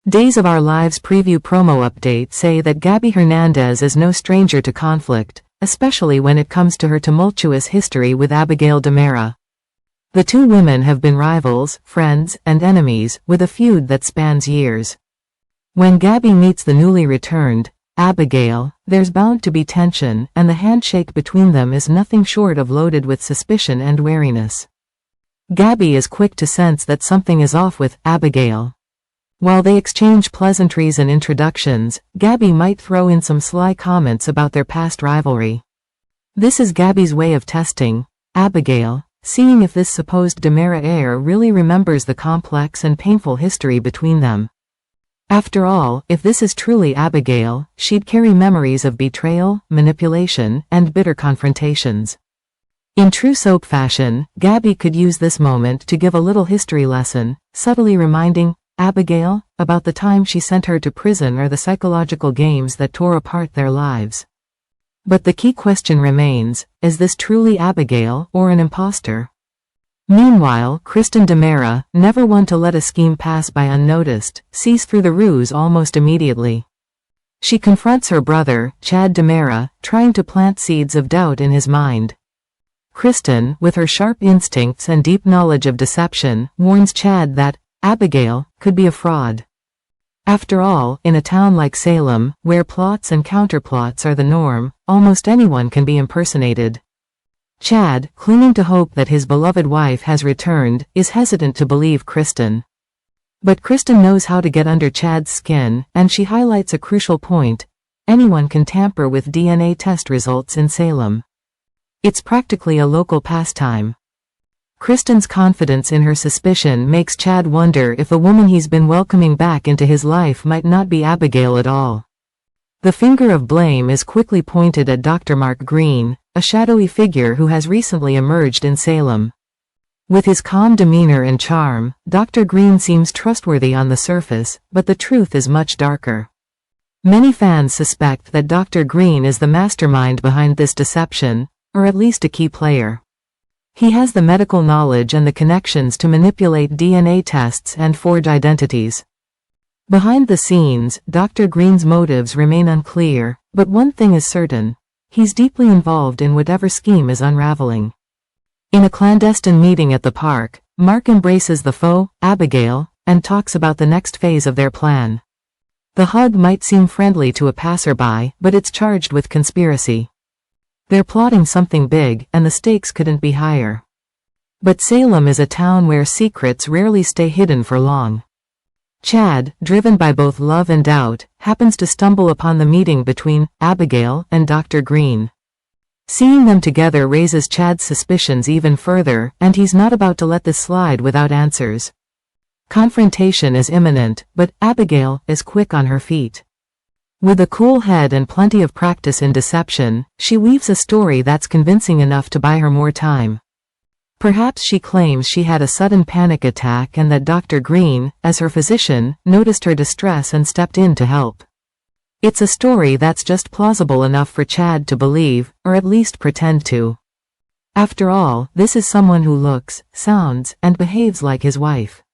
Days of Our Lives preview promo update say that Gabby Hernandez is no stranger to conflict, especially when it comes to her tumultuous history with Abigail DiMera. The two women have been rivals, friends, and enemies, with a feud that spans years. When Gabby meets the newly returned Abigail, there's bound to be tension, and the handshake between them is nothing short of loaded with suspicion and wariness. Gabby is quick to sense that something is off with Abigail. While they exchange pleasantries and introductions, Gabby might throw in some sly comments about their past rivalry. This is Gabby's way of testing Abigail, seeing if this supposed DiMera heir really remembers the complex and painful history between them. After all, if this is truly Abigail, she'd carry memories of betrayal, manipulation, and bitter confrontations. In true soap fashion, Gabby could use this moment to give a little history lesson, subtly reminding Abigail about the time she sent her to prison or the psychological games that tore apart their lives. But the key question remains, is this truly Abigail or an imposter? Meanwhile, Kristen DiMera, never one to let a scheme pass by unnoticed, sees through the ruse almost immediately. She confronts her brother, Chad DiMera, trying to plant seeds of doubt in his mind. Kristen, with her sharp instincts and deep knowledge of deception, warns Chad that Abigail could be a fraud. After all, in a town like Salem, where plots and counterplots are the norm, almost anyone can be impersonated. Chad, clinging to hope that his beloved wife has returned, is hesitant to believe Kristen. But Kristen knows how to get under Chad's skin, and she highlights a crucial point: anyone can tamper with DNA test results in Salem. It's practically a local pastime. Kristen's confidence in her suspicion makes Chad wonder if the woman he's been welcoming back into his life might not be Abigail at all. The finger of blame is quickly pointed at Dr. Mark Green, a shadowy figure who has recently emerged in Salem. With his calm demeanor and charm, Dr. Green seems trustworthy on the surface, but the truth is much darker. Many fans suspect that Dr. Green is the mastermind behind this deception, or at least a key player. He has the medical knowledge and the connections to manipulate DNA tests and forge identities. Behind the scenes, Dr. Green's motives remain unclear, but one thing is certain: he's deeply involved in whatever scheme is unraveling. In a clandestine meeting at the park, Mark embraces the foe, Abigail, and talks about the next phase of their plan. The hug might seem friendly to a passerby, but it's charged with conspiracy. They're plotting something big, and the stakes couldn't be higher. But Salem is a town where secrets rarely stay hidden for long. Chad, driven by both love and doubt, happens to stumble upon the meeting between Abigail and Dr. Green. Seeing them together raises Chad's suspicions even further, and he's not about to let this slide without answers. Confrontation is imminent, but Abigail is quick on her feet. With a cool head and plenty of practice in deception, she weaves a story that's convincing enough to buy her more time. Perhaps she claims she had a sudden panic attack and that Dr. Green, as her physician, noticed her distress and stepped in to help. It's a story that's just plausible enough for Chad to believe, or at least pretend to. After all, this is someone who looks, sounds, and behaves like his wife.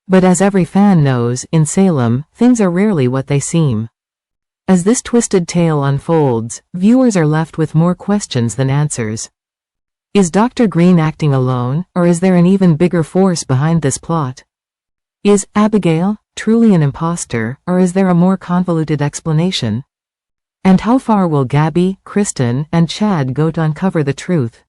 But as every fan knows, in Salem, things are rarely what they seem. As this twisted tale unfolds, viewers are left with more questions than answers. Is Dr. Green acting alone, or is there an even bigger force behind this plot? Is Abigail truly an imposter, or is there a more convoluted explanation? And how far will Gabby, Kristen, and Chad go to uncover the truth?